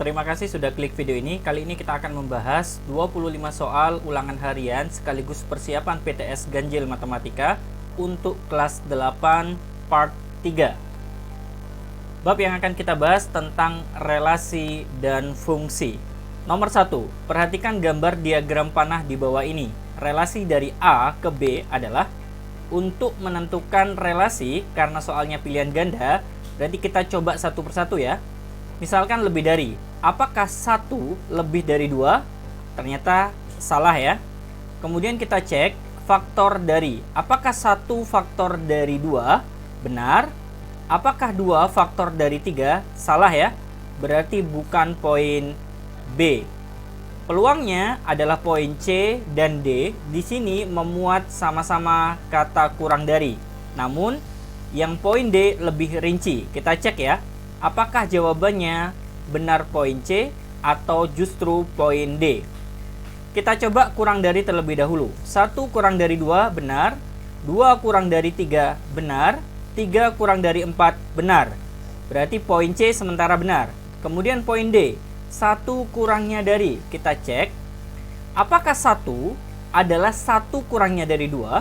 terima kasih sudah klik video ini. Kali ini kita akan membahas 25 soal ulangan harian sekaligus persiapan PTS Ganjil Matematika untuk kelas 8 part 3. Bab yang akan kita bahas tentang relasi dan fungsi. Nomor 1, perhatikan gambar diagram panah di bawah ini. Relasi dari A ke B adalah untuk menentukan relasi, karena soalnya pilihan ganda, berarti kita coba satu persatu ya. Misalkan lebih dari, apakah 1 lebih dari 2? Ternyata salah ya. Kemudian kita cek faktor dari, apakah 1 faktor dari 2? Benar. Apakah 2 faktor dari 3? Salah ya. Berarti bukan poin B. Peluangnya adalah poin C dan D. Di sini memuat sama-sama kata kurang dari. Namun, yang poin D lebih rinci. Kita cek ya. Apakah jawabannya benar poin C atau justru poin D? Kita coba kurang dari terlebih dahulu. 1 kurang dari 2 benar, 2 kurang dari 3 benar, 3 kurang dari 4 benar. Berarti poin C sementara benar. Kemudian poin D, 1 kurangnya dari, kita cek. Apakah 1 adalah 1 kurangnya dari 2?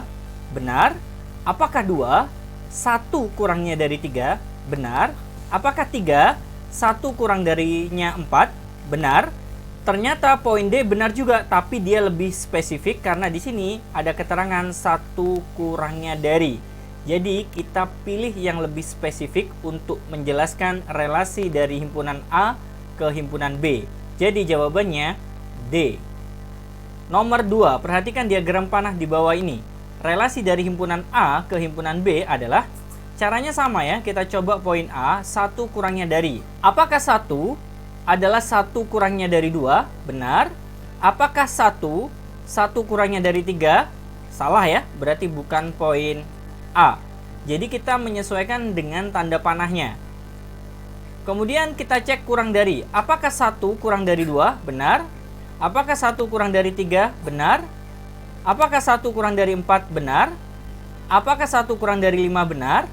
Benar. Apakah 2 1 kurangnya dari 3? Benar. Apakah 3 1 kurang darinya 4? Benar. Ternyata poin D benar juga, tapi dia lebih spesifik karena di sini ada keterangan 1 kurangnya dari. Jadi kita pilih yang lebih spesifik untuk menjelaskan relasi dari himpunan A ke himpunan B. Jadi jawabannya D. Nomor 2, perhatikan diagram panah di bawah ini. Relasi dari himpunan A ke himpunan B adalah, caranya sama ya, kita coba poin A, 1 kurangnya dari. Apakah 1 adalah 1 kurangnya dari 2? Benar. Apakah 1 kurangnya dari 3? Salah ya, berarti bukan poin A. Jadi kita menyesuaikan dengan tanda panahnya. Kemudian kita cek kurang dari. Apakah 1 kurang dari 2? Benar. Apakah 1 kurang dari 3? Benar. Apakah 1 kurang dari 4? Benar. Apakah 1 kurang dari 5? Benar.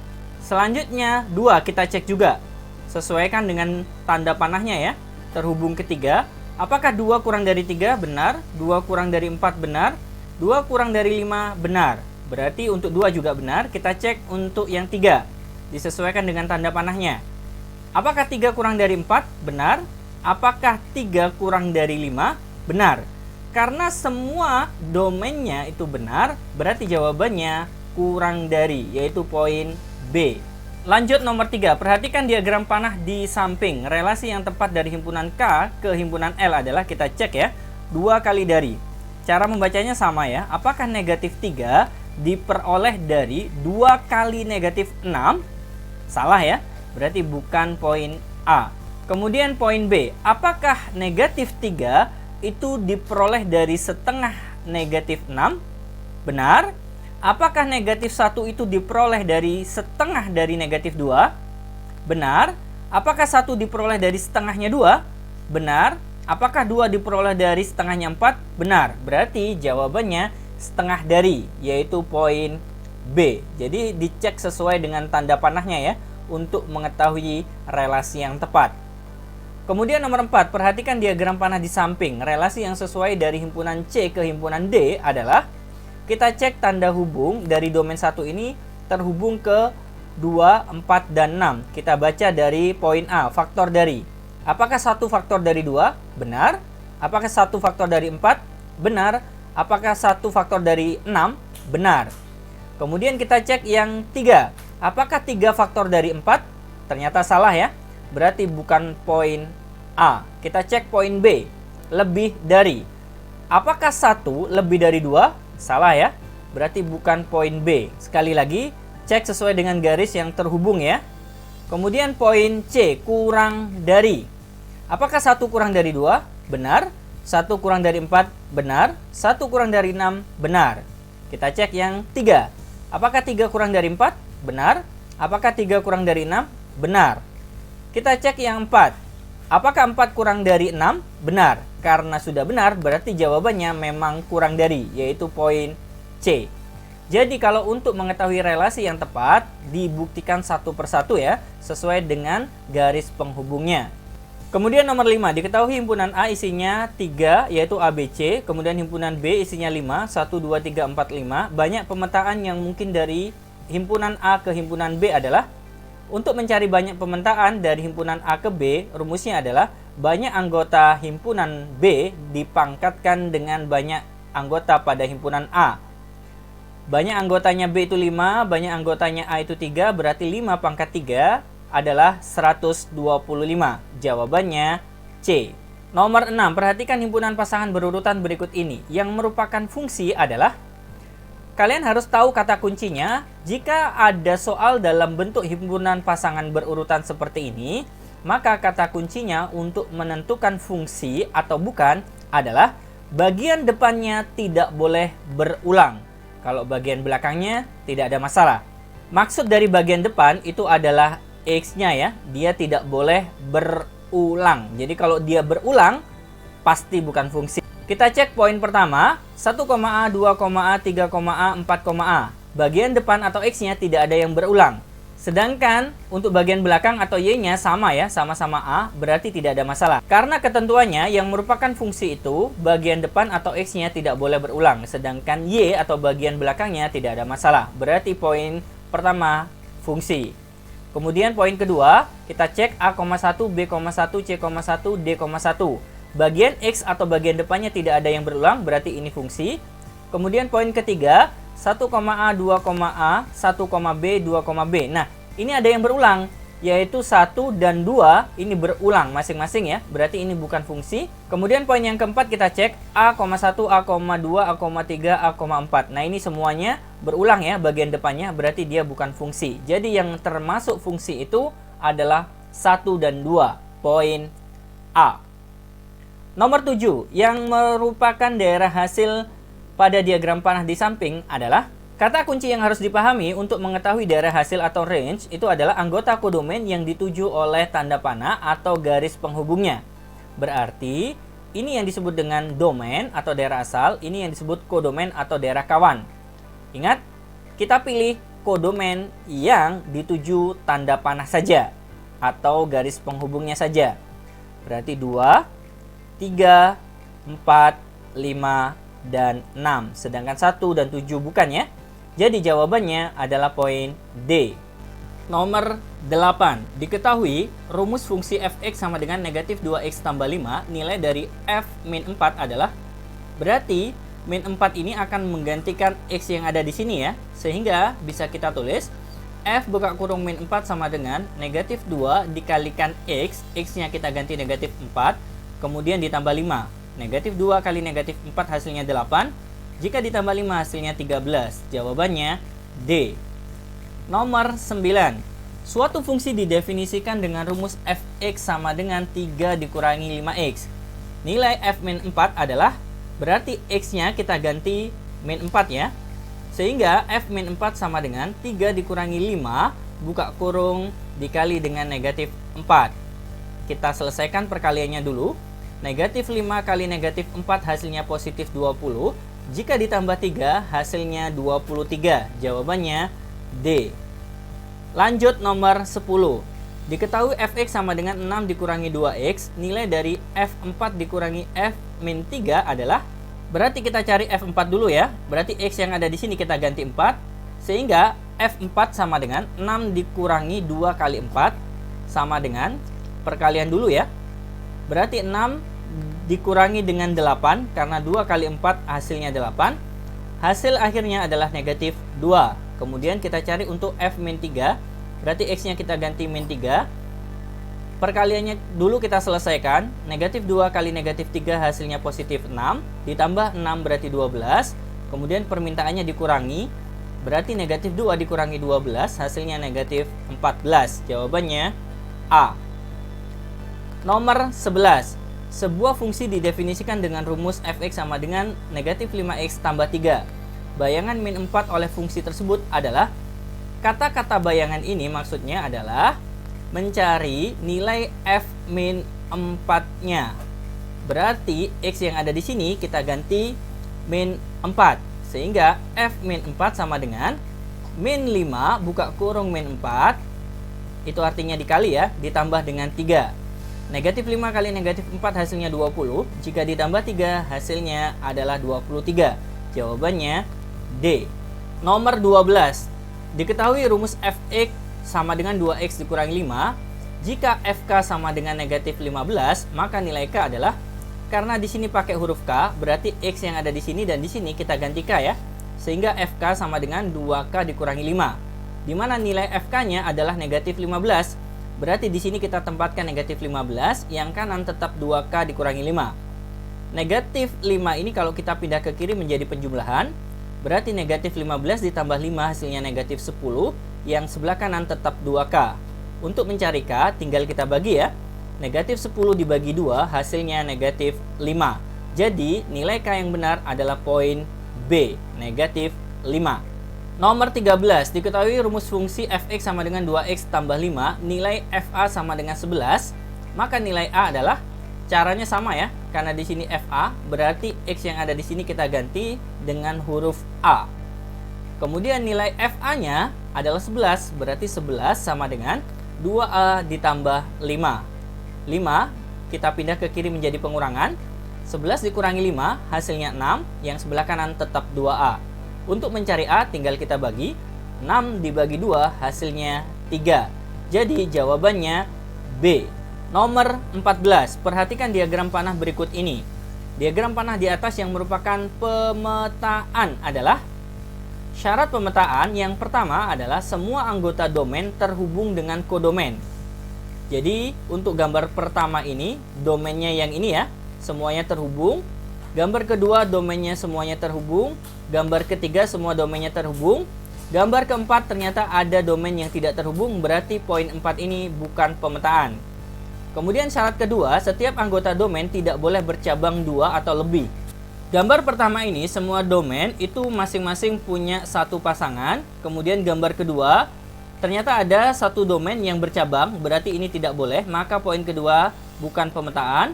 Selanjutnya 2 kita cek juga. Sesuaikan dengan tanda panahnya ya. Terhubung ketiga. Apakah 2 kurang dari 3? Benar. 2 kurang dari 4? Benar. 2 kurang dari 5? Benar. Berarti untuk 2 juga benar. Kita cek untuk yang 3. Disesuaikan dengan tanda panahnya. Apakah 3 kurang dari 4? Benar. Apakah 3 kurang dari 5? Benar. Karena semua domainnya itu benar, berarti jawabannya kurang dari, yaitu poin B. Lanjut nomor 3, perhatikan diagram panah di samping. Relasi yang tepat dari himpunan K ke himpunan L adalah, kita cek ya, 2 kali dari. Cara membacanya sama ya. Apakah negatif 3 diperoleh dari 2 kali negatif 6? Salah ya, berarti bukan poin A. Kemudian poin B, apakah negatif 3 itu diperoleh dari setengah negatif 6? Benar. Apakah negatif 1 itu diperoleh dari setengah dari negatif 2? Benar. Apakah 1 diperoleh dari setengahnya 2? Benar. Apakah 2 diperoleh dari setengahnya 4? Benar. Berarti jawabannya setengah dari, yaitu poin B. Jadi dicek sesuai dengan tanda panahnya ya, untuk mengetahui relasi yang tepat. Kemudian nomor 4, perhatikan diagram panah di samping. Relasi yang sesuai dari himpunan C ke himpunan D adalah, kita cek tanda hubung dari domain 1 ini terhubung ke 2, 4, dan 6. Kita baca dari poin A, faktor dari. Apakah 1 faktor dari 2? Benar. Apakah 1 faktor dari 4? Benar. Apakah 1 faktor dari 6? Benar. Kemudian kita cek yang 3. Apakah 3 faktor dari 4? Ternyata salah ya. Berarti bukan poin A. Kita cek poin B, lebih dari. Apakah 1 lebih dari 2? Salah ya, berarti bukan poin B. Sekali lagi, cek sesuai dengan garis yang terhubung ya. Kemudian poin C, kurang dari. Apakah 1 kurang dari 2? Benar. 1 kurang dari 4? Benar. 1 kurang dari 6? Benar. Kita cek yang 3. Apakah 3 kurang dari 4? Benar. Apakah 3 kurang dari 6? Benar. Kita cek yang 4. Apakah 4 kurang dari 6? Benar. Karena sudah benar, berarti jawabannya memang kurang dari, yaitu poin C. Jadi kalau untuk mengetahui relasi yang tepat, dibuktikan satu persatu ya, sesuai dengan garis penghubungnya. Kemudian nomor 5, diketahui himpunan A isinya 3 yaitu ABC, kemudian himpunan B isinya 5, 1, 2, 3, 4, 5. Banyak pemetaan yang mungkin dari himpunan A ke himpunan B adalah, untuk mencari banyak pemetaan dari himpunan A ke B, rumusnya adalah banyak anggota himpunan B dipangkatkan dengan banyak anggota pada himpunan A. Banyak anggotanya B itu 5, banyak anggotanya A itu 3, berarti 5 pangkat 3 adalah 125. Jawabannya C. Nomor 6, perhatikan himpunan pasangan berurutan berikut ini. Yang merupakan fungsi adalah, kalian harus tahu kata kuncinya. Jika ada soal dalam bentuk himpunan pasangan berurutan seperti ini, maka kata kuncinya untuk menentukan fungsi atau bukan adalah bagian depannya tidak boleh berulang. Kalau bagian belakangnya tidak ada masalah. Maksud dari bagian depan itu adalah X-nya ya. Dia tidak boleh berulang. Jadi kalau dia berulang, pasti bukan fungsi. Kita cek poin pertama, 1,A, 2,A, 3,A, 4,A. Bagian depan atau X-nya tidak ada yang berulang. Sedangkan untuk bagian belakang atau Y-nya sama ya, sama-sama A, berarti tidak ada masalah. Karena ketentuannya yang merupakan fungsi itu, bagian depan atau X-nya tidak boleh berulang. Sedangkan Y atau bagian belakangnya tidak ada masalah. Berarti poin pertama, fungsi. Kemudian poin kedua, kita cek A,1, B,1, C,1, D,1. Bagian X atau bagian depannya tidak ada yang berulang, berarti ini fungsi. Kemudian poin ketiga, 1,A, 2,A, 1,B, 2,B. Nah, ini ada yang berulang, yaitu 1 dan 2 ini berulang masing-masing ya. Berarti ini bukan fungsi. Kemudian poin yang keempat kita cek A,1, A,2, A,3, A,4. Nah, ini semuanya berulang ya bagian depannya, berarti dia bukan fungsi. Jadi yang termasuk fungsi itu adalah 1 dan 2. Poin A. Nomor 7, yang merupakan daerah hasil pada diagram panah di samping adalah, kata kunci yang harus dipahami untuk mengetahui daerah hasil atau range itu adalah anggota kodomen yang dituju oleh tanda panah atau garis penghubungnya. Berarti ini yang disebut dengan domain atau daerah asal, ini yang disebut kodomen atau daerah kawan. Ingat, kita pilih kodomen yang dituju tanda panah saja atau garis penghubungnya saja. Berarti 2, 3, 4, 5, dan 6. Sedangkan 1 dan 7 bukan ya. Jadi jawabannya adalah poin D. Nomor 8. Diketahui rumus fungsi fx sama dengan negatif 2x tambah 5. Nilai dari f min 4 adalah, berarti min 4 ini akan menggantikan x yang ada di sini ya. Sehingga bisa kita tulis f buka kurung min 4 sama dengan negatif 2 dikalikan x. X-nya kita ganti negatif 4. Kemudian ditambah 5. Negatif 2 kali negatif 4 hasilnya 8. Jika ditambah 5 hasilnya 13. Jawabannya D. Nomor 9. Suatu fungsi didefinisikan dengan rumus fx sama dengan 3 dikurangi 5x. Nilai f min 4 adalah, berarti x-nya kita ganti min 4 ya. Sehingga f min 4 sama dengan 3 dikurangi 5 buka kurung dikali dengan negatif 4. Kita selesaikan perkaliannya dulu. Negatif 5 kali negatif 4 hasilnya positif 20. Jika ditambah 3 hasilnya 23. Jawabannya D. Lanjut nomor 10. Diketahui fx sama dengan 6 dikurangi 2x. Nilai dari f4 dikurangi f min 3 adalah, berarti kita cari f4 dulu ya. Berarti x yang ada di sini kita ganti 4. Sehingga f4 sama dengan 6 dikurangi 2 kali 4 sama dengan, perkalian dulu ya. Berarti 6 dikurangi dengan 8, karena 2 kali 4 hasilnya 8. Hasil akhirnya adalah negatif 2. Kemudian kita cari untuk f min 3. Berarti x-nya kita ganti min 3. Perkaliannya dulu kita selesaikan. Negatif 2 kali negatif 3 hasilnya positif 6. Ditambah 6 berarti 12. Kemudian permintaannya dikurangi. Berarti negatif 2 dikurangi 12 hasilnya negatif 14. Jawabannya A. Nomor 11. Sebuah fungsi didefinisikan dengan rumus fx sama dengan negatif 5x tambah 3. Bayangan min 4 oleh fungsi tersebut adalah, kata-kata bayangan ini maksudnya adalah mencari nilai f min 4-nya. Berarti x yang ada di sini kita ganti min 4. Sehingga f min 4 sama dengan min 5 buka kurung min 4. Itu artinya dikali ya, ditambah dengan 3. Negatif 5 kali negatif 4 hasilnya 20. Jika ditambah 3 hasilnya adalah 23. Jawabannya D. Nomor 12. Diketahui rumus fx sama dengan 2x dikurangi 5. Jika fk sama dengan negatif 15, maka nilai k adalah, karena di sini pakai huruf k, berarti x yang ada di sini dan di sini kita ganti k ya. Sehingga fk sama dengan 2k dikurangi 5. Di mana nilai fk-nya adalah negatif 15. Berarti di sini kita tempatkan negatif 15, yang kanan tetap 2k dikurangi 5. Negatif 5 ini kalau kita pindah ke kiri menjadi penjumlahan, berarti negatif 15 ditambah 5 hasilnya negatif 10, yang sebelah kanan tetap 2k. Untuk mencari k, tinggal kita bagi ya. Negatif 10 dibagi 2 hasilnya negatif 5. Jadi nilai k yang benar adalah poin B, negatif 5. Nomor 13, diketahui rumus fungsi fx sama dengan 2x tambah 5, nilai fa sama dengan 11, maka nilai a adalah, caranya sama ya, karena di sini fa, berarti x yang ada di sini kita ganti dengan huruf a. Kemudian nilai fa-nya adalah 11, berarti 11 sama dengan 2a ditambah 5. 5, kita pindah ke kiri menjadi pengurangan, 11 dikurangi 5, hasilnya 6, yang sebelah kanan tetap 2a. Untuk mencari A, tinggal kita bagi. 6 dibagi 2, hasilnya 3. Jadi jawabannya B. Nomor 14. Perhatikan diagram panah berikut ini. Diagram panah di atas yang merupakan pemetaan adalah, syarat pemetaan yang pertama adalah semua anggota domain terhubung dengan kodomain. Jadi untuk gambar pertama ini, domainnya yang ini ya, semuanya terhubung. Gambar kedua, domainnya semuanya terhubung. Gambar ketiga, semua domainnya terhubung. Gambar keempat, ternyata ada domain yang tidak terhubung, berarti poin 4 ini bukan pemetaan. Kemudian syarat kedua, setiap anggota domain tidak boleh bercabang 2 atau lebih. Gambar pertama ini, semua domain itu masing-masing punya satu pasangan. Kemudian gambar kedua, ternyata ada satu domain yang bercabang, berarti ini tidak boleh, maka poin kedua bukan pemetaan.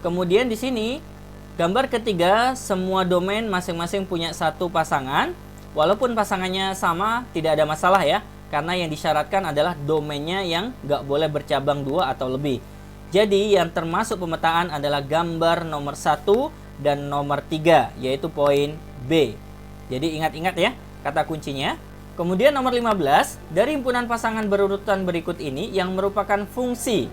Kemudian di sini, gambar ketiga, semua domain masing-masing punya satu pasangan. Walaupun pasangannya sama, tidak ada masalah ya. Karena yang disyaratkan adalah domainnya yang nggak boleh bercabang 2 atau lebih. Jadi yang termasuk pemetaan adalah gambar nomor 1 dan nomor 3, yaitu poin B. Jadi ingat-ingat ya kata kuncinya. Kemudian nomor 15, dari himpunan pasangan berurutan berikut ini yang merupakan fungsi.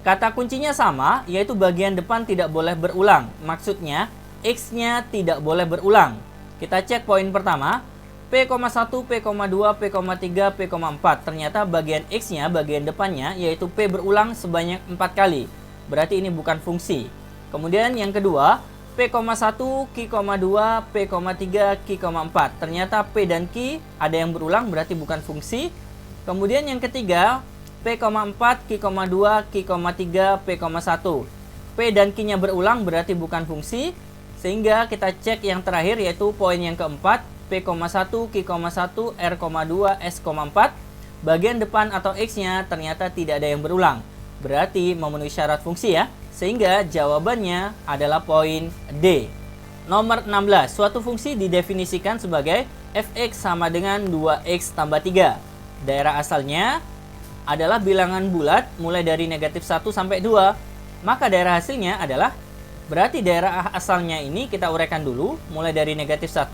Kata kuncinya sama, yaitu bagian depan tidak boleh berulang. Maksudnya, X-nya tidak boleh berulang. Kita cek poin pertama, P,1, P,2, P,3, P,4. Ternyata bagian X-nya, bagian depannya, yaitu P berulang sebanyak 4 kali. Berarti ini bukan fungsi. Kemudian yang kedua, P,1, Q,2, P,3, Q,4. Ternyata P dan Q ada yang berulang, berarti bukan fungsi. Kemudian yang ketiga, P,4, Q,2, Q,3, P,1. P dan Q-nya berulang berarti bukan fungsi. Sehingga kita cek yang terakhir yaitu poin yang keempat, P,1, Q,1, R,2, S,4. Bagian depan atau X-nya ternyata tidak ada yang berulang. Berarti memenuhi syarat fungsi ya. Sehingga jawabannya adalah poin D. Nomor 16. Suatu fungsi didefinisikan sebagai fx sama dengan 2x tambah 3. Daerah asalnya adalah bilangan bulat mulai dari negatif 1 sampai 2. Maka daerah hasilnya adalah, berarti daerah asalnya ini kita uraikan dulu, mulai dari negatif 1,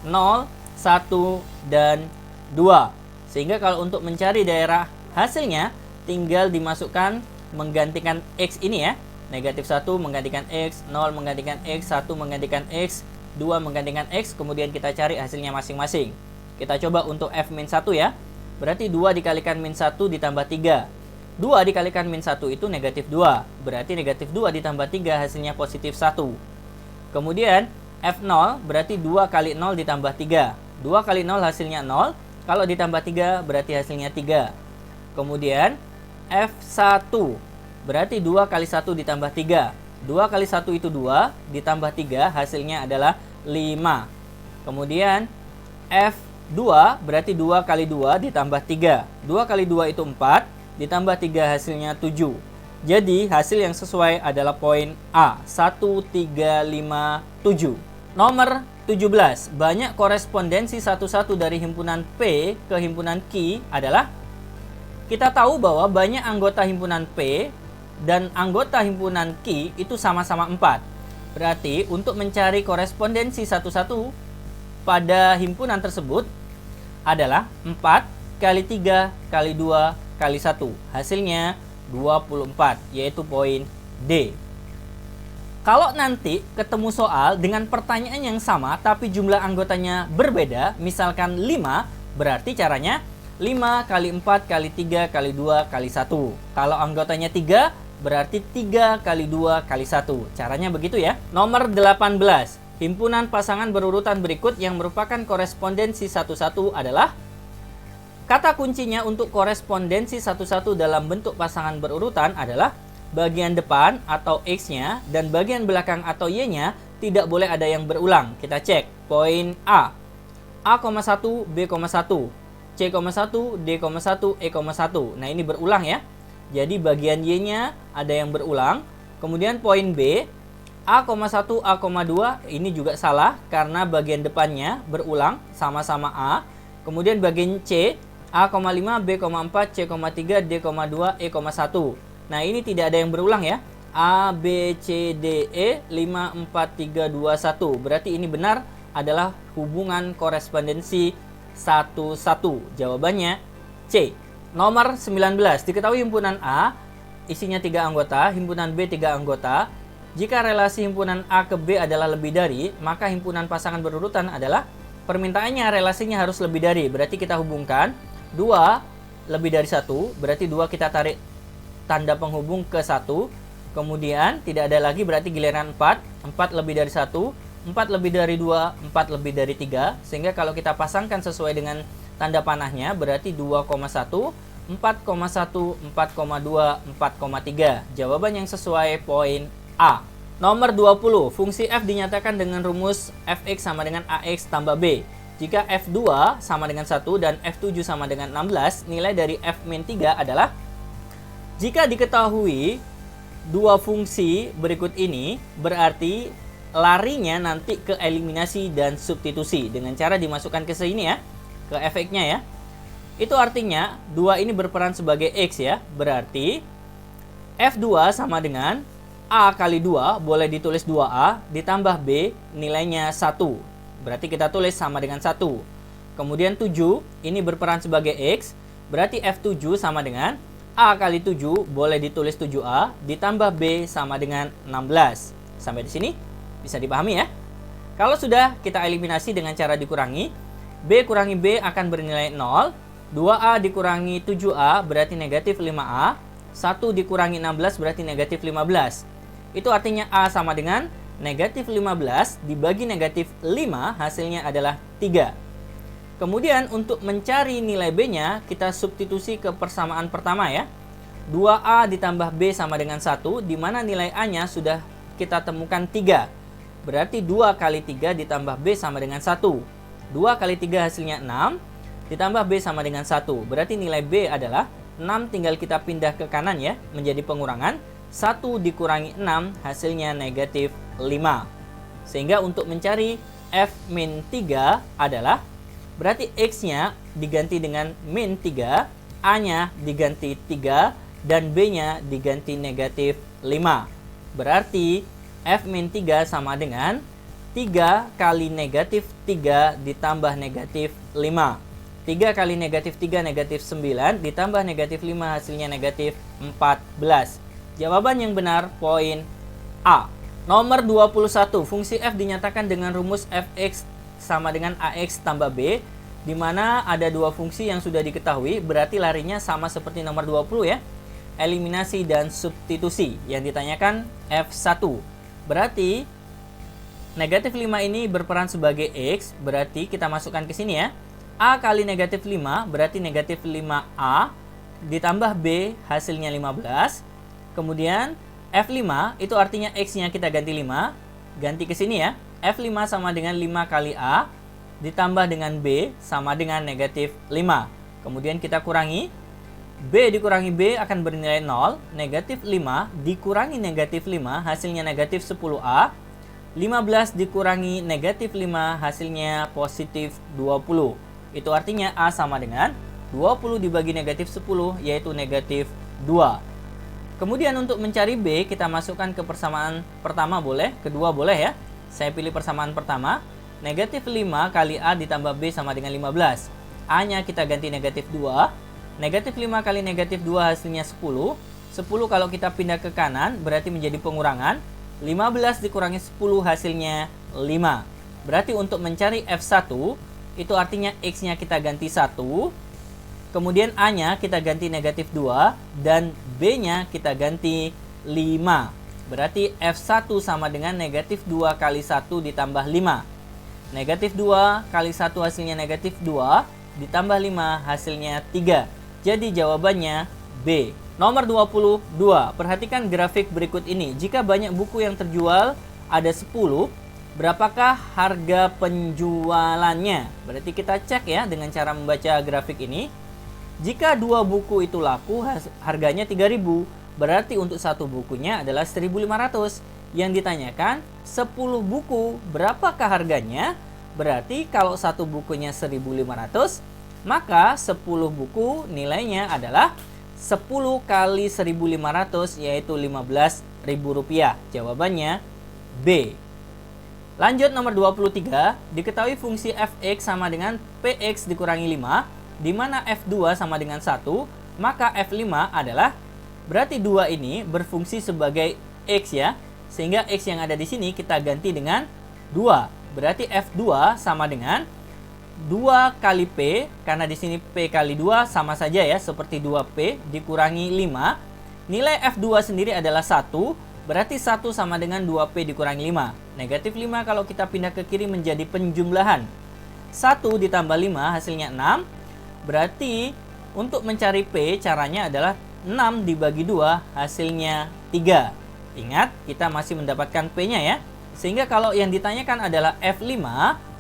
0, 1, dan 2. Sehingga kalau untuk mencari daerah hasilnya, tinggal dimasukkan menggantikan X ini ya. Negatif 1 menggantikan X, 0 menggantikan X, 1 menggantikan X, 2 menggantikan X, kemudian kita cari hasilnya masing-masing. Kita coba untuk F-1 ya. Berarti 2 dikalikan min 1 ditambah 3. 2 dikalikan min 1 itu negatif 2. Berarti negatif 2 ditambah 3 hasilnya positif 1. Kemudian F0 berarti 2 kali 0 ditambah 3. 2 kali 0 hasilnya 0. Kalau ditambah 3 berarti hasilnya 3. Kemudian F1 berarti 2 kali 1 ditambah 3. 2 kali 1 itu 2. Ditambah 3 hasilnya adalah 5. Kemudian F2 berarti 2 kali 2 ditambah 3. 2 kali 2 itu 4. Ditambah 3 hasilnya 7. Jadi hasil yang sesuai adalah poin A, 1, 3, 5, 7. Nomor 17. Banyak korespondensi satu-satu dari himpunan P ke himpunan Q adalah, kita tahu bahwa banyak anggota himpunan P dan anggota himpunan Q itu sama-sama 4. Berarti untuk mencari korespondensi satu-satu pada himpunan tersebut adalah 4 kali 3 kali 2 kali 1. Hasilnya 24, yaitu poin D. Kalau nanti ketemu soal dengan pertanyaan yang sama tapi jumlah anggotanya berbeda, misalkan 5, berarti caranya 5 kali 4 kali 3 kali 2 kali 1. Kalau anggotanya 3, berarti 3 kali 2 kali 1. Caranya begitu ya. Nomor 18. Himpunan pasangan berurutan berikut yang merupakan korespondensi satu-satu adalah. Kata kuncinya untuk korespondensi satu-satu dalam bentuk pasangan berurutan adalah bagian depan atau X-nya dan bagian belakang atau Y-nya tidak boleh ada yang berulang. Kita cek. Poin A. A,1, B,1, C,1, D,1, E,1. Nah, ini berulang ya. Jadi bagian Y-nya ada yang berulang. Kemudian poin B. A,1, A,2. Ini juga salah karena bagian depannya berulang sama-sama A. Kemudian bagian C. A,5, B,4, C,3, D,2, E,1. Nah, ini tidak ada yang berulang ya. A, B, C, D, E, 5, 4, 3, 2, 1. Berarti ini benar adalah hubungan korespondensi satu-satu. Jawabannya C. Nomor 19. Diketahui himpunan A isinya 3 anggota, himpunan B 3 anggota. Jika relasi himpunan A ke B adalah lebih dari, maka himpunan pasangan berurutan adalah, permintaannya relasinya harus lebih dari. Berarti kita hubungkan 2 lebih dari 1, berarti 2 kita tarik tanda penghubung ke 1. Kemudian tidak ada lagi, berarti giliran 4. 4 lebih dari 1, 4 lebih dari 2, 4 lebih dari 3. Sehingga kalau kita pasangkan sesuai dengan tanda panahnya, berarti 2,1, 4,1, 4,2, 4,3. Jawaban yang sesuai poin A. Nomor 20. Fungsi f dinyatakan dengan rumus fx sama dengan ax tambah b. Jika f2 sama dengan 1 dan f7 sama dengan 16, nilai dari f-3 adalah. Jika diketahui dua fungsi berikut ini, berarti larinya nanti ke eliminasi dan substitusi dengan cara dimasukkan ke sini ya, ke fx-nya ya. Itu artinya 2 ini berperan sebagai x ya. Berarti f2 sama dengan a kali 2, boleh ditulis 2a, ditambah b, nilainya 1. Berarti kita tulis sama dengan 1. Kemudian 7, ini berperan sebagai x, berarti f7 sama dengan A kali 7, boleh ditulis 7A, ditambah B sama dengan 16. Sampai di sini bisa dipahami ya. Kalau sudah, kita eliminasi dengan cara dikurangi. B kurangi B akan bernilai 0. 2A dikurangi 7A berarti negatif 5A. 1 dikurangi 16 berarti negatif 15. Itu artinya A sama dengan negatif 15 dibagi negatif 5, hasilnya adalah 3. Kemudian untuk mencari nilai B-nya, kita substitusi ke persamaan pertama ya. 2A ditambah B sama dengan 1, di mana nilai A-nya sudah kita temukan 3. Berarti 2 kali 3 ditambah B sama dengan 1. 2 kali 3 hasilnya 6, ditambah B sama dengan 1. Berarti nilai B adalah 6, tinggal kita pindah ke kanan ya, menjadi pengurangan. 1 dikurangi 6, hasilnya negatif 5. Sehingga untuk mencari F-3 adalah, berarti X-nya diganti dengan min 3, A-nya diganti 3, dan B-nya diganti negatif 5. Berarti F-3 sama dengan 3 kali negatif 3 ditambah negatif 5. 3 kali negatif 3 negatif 9, ditambah negatif 5 hasilnya negatif 14. Jawaban yang benar poin A. Nomor 21. Fungsi f dinyatakan dengan rumus fx sama dengan ax tambah b, di mana ada dua fungsi yang sudah diketahui, berarti larinya sama seperti nomor 20 ya. Eliminasi dan substitusi. Yang ditanyakan f1. Berarti negatif 5 ini berperan sebagai x, berarti kita masukkan ke sini ya. A kali negatif 5 berarti negatif 5A, ditambah B hasilnya 15. Kemudian F5 itu artinya X-nya kita ganti 5, ganti ke sini ya. F5 sama dengan 5 kali A, ditambah dengan B sama dengan negatif 5. Kemudian kita kurangi, B dikurangi B akan bernilai 0, negatif 5 dikurangi negatif 5 hasilnya negatif 10A, 15 dikurangi negatif 5 hasilnya positif 20. Itu artinya A sama dengan 20 dibagi negatif 10, yaitu negatif 2. Kemudian untuk mencari B, kita masukkan ke persamaan pertama boleh, kedua boleh ya. Saya pilih persamaan pertama. Negatif 5 kali A ditambah B sama dengan 15. A-nya kita ganti negatif 2. Negatif 5 kali negatif 2 hasilnya 10. 10 kalau kita pindah ke kanan berarti menjadi pengurangan. 15 dikurangi 10 hasilnya 5. Berarti untuk mencari F1, itu artinya X-nya kita ganti 1. Kemudian A-nya kita ganti negatif 2 dan B-nya kita ganti 5. Berarti F1 sama dengan negatif 2 kali 1 ditambah 5. Negatif 2 kali 1 hasilnya negatif 2 ditambah 5 hasilnya 3. Jadi jawabannya B. Nomor 22. Perhatikan grafik berikut ini. Jika banyak buku yang terjual ada 10, berapakah harga penjualannya? Berarti kita cek ya dengan cara membaca grafik ini. Jika 2 buku itu laku, harganya 3.000. Berarti untuk satu bukunya adalah 1.500. Yang ditanyakan 10 buku, berapakah harganya? Berarti kalau satu bukunya 1.500, maka 10 buku nilainya adalah 10 kali 1.500 yaitu Rp15.000. Jawabannya B. Lanjut nomor 23, diketahui fungsi fx sama dengan px dikurangi 5. Di mana F2 sama dengan 1, maka F5 adalah, berarti 2 ini berfungsi sebagai X ya. Sehingga X yang ada di sini kita ganti dengan 2. Berarti F2 sama dengan 2 kali P, karena di sini P kali 2 sama saja ya, seperti 2P dikurangi 5. Nilai F2 sendiri adalah 1, berarti 1 sama dengan 2P dikurangi 5. Negatif 5 kalau kita pindah ke kiri menjadi penjumlahan. 1 ditambah 5 hasilnya 6. Berarti untuk mencari P caranya adalah 6 dibagi 2 hasilnya 3. Ingat, kita masih mendapatkan P-nya ya. Sehingga kalau yang ditanyakan adalah F5,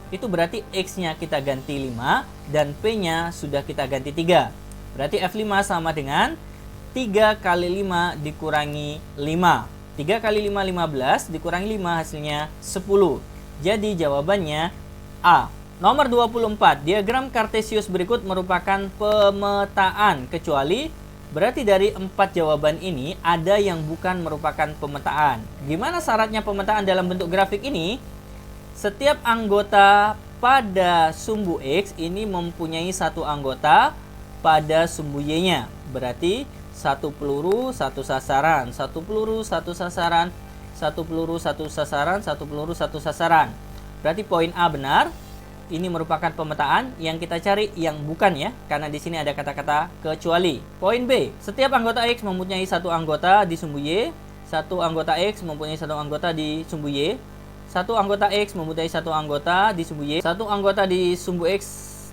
itu berarti X-nya kita ganti 5 dan P-nya sudah kita ganti 3. Berarti F5 sama dengan 3 kali 5 dikurangi 5. 3 kali 5, 15 dikurangi 5 hasilnya 10. Jadi jawabannya A. Nomor 24, diagram Kartesius berikut merupakan pemetaan, kecuali berarti dari 4 jawaban ini ada yang bukan merupakan pemetaan. Gimana syaratnya pemetaan dalam bentuk grafik ini? Setiap anggota pada sumbu X ini mempunyai satu anggota pada sumbu Y-nya. Berarti satu peluru, satu sasaran, satu peluru, satu sasaran, satu peluru, satu sasaran, satu peluru, satu sasaran. Berarti poin A benar. Ini merupakan pemetaan. Yang kita cari yang bukan ya, karena di sini ada kata-kata kecuali. Poin B, setiap anggota X mempunyai satu anggota di sumbu Y, satu anggota X mempunyai satu anggota di sumbu Y, satu anggota X mempunyai satu anggota di sumbu Y, satu anggota di sumbu X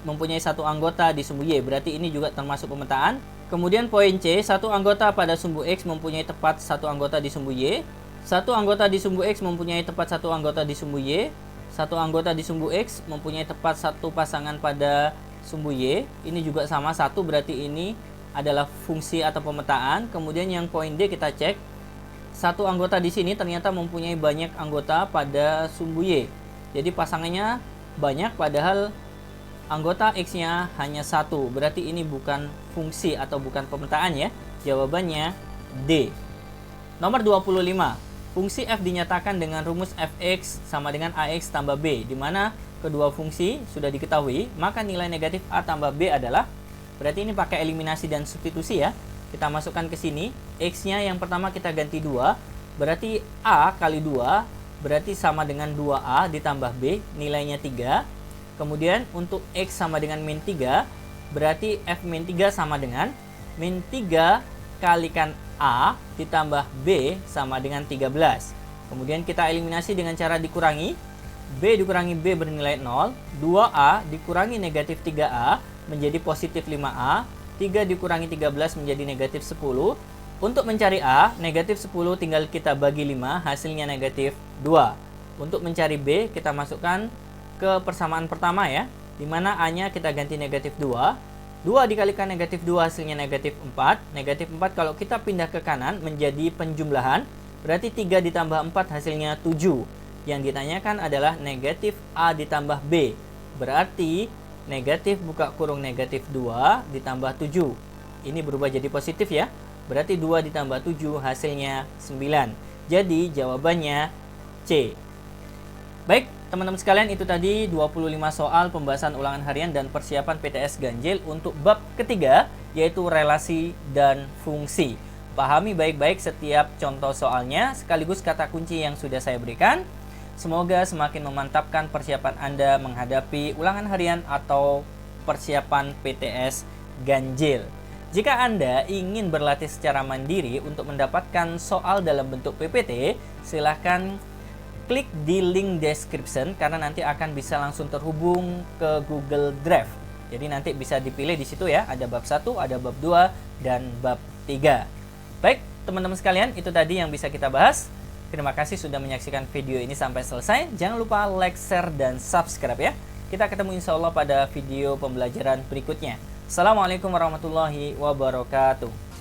mempunyai satu anggota di sumbu Y. Berarti ini juga termasuk pemetaan. Kemudian poin C, satu anggota pada sumbu X mempunyai tepat satu anggota di sumbu Y, satu anggota di sumbu X mempunyai tepat satu anggota di sumbu Y, satu anggota di sumbu X mempunyai tepat satu pasangan pada sumbu Y. Ini juga sama satu, berarti ini adalah fungsi atau pemetaan. Kemudian yang poin D kita cek. Satu anggota di sini ternyata mempunyai banyak anggota pada sumbu Y. Jadi pasangannya banyak padahal anggota X-nya hanya satu. Berarti ini bukan fungsi atau bukan pemetaan ya. Jawabannya D. Nomor 25. Fungsi f dinyatakan dengan rumus fx sama dengan ax tambah b, di mana kedua fungsi sudah diketahui, maka nilai negatif a tambah b adalah, berarti ini pakai eliminasi dan substitusi ya. Kita masukkan ke sini, x-nya yang pertama kita ganti 2, berarti a kali 2, berarti sama dengan 2a ditambah b, nilainya 3. Kemudian untuk x sama dengan min 3, berarti f min 3 sama dengan min 3 kalikan A ditambah B sama dengan 13. Kemudian kita eliminasi dengan cara dikurangi. B dikurangi B bernilai 0. 2A dikurangi negatif 3A menjadi positif 5A. 3 dikurangi 13 menjadi negatif 10. Untuk mencari A, negatif 10 tinggal kita bagi 5, hasilnya negatif 2. Untuk mencari B, kita masukkan ke persamaan pertama ya, di mana A-nya kita ganti negatif 2. 2 dikalikan negatif 2 hasilnya negatif 4. Negatif 4 kalau kita pindah ke kanan menjadi penjumlahan, berarti 3 ditambah 4 hasilnya 7. Yang ditanyakan adalah negatif A ditambah B. Berarti negatif buka kurung negatif 2 ditambah 7. Ini berubah jadi positif ya. Berarti 2 ditambah 7 hasilnya 9. Jadi jawabannya C. Baik, teman-teman sekalian, itu tadi 25 soal pembahasan ulangan harian dan persiapan PTS ganjil untuk bab ketiga, yaitu relasi dan fungsi. Pahami baik-baik setiap contoh soalnya, sekaligus kata kunci yang sudah saya berikan. Semoga semakin memantapkan persiapan Anda menghadapi ulangan harian atau persiapan PTS ganjil. Jika Anda ingin berlatih secara mandiri untuk mendapatkan soal dalam bentuk PPT, silahkan klik di link description karena nanti akan bisa langsung terhubung ke Google Drive. Jadi nanti bisa dipilih di situ ya, ada bab 1, ada bab 2, dan bab 3. Baik, teman-teman sekalian, itu tadi yang bisa kita bahas. Terima kasih sudah menyaksikan video ini sampai selesai. Jangan lupa like, share, dan subscribe ya. Kita ketemu insya Allah pada video pembelajaran berikutnya. Assalamualaikum warahmatullahi wabarakatuh.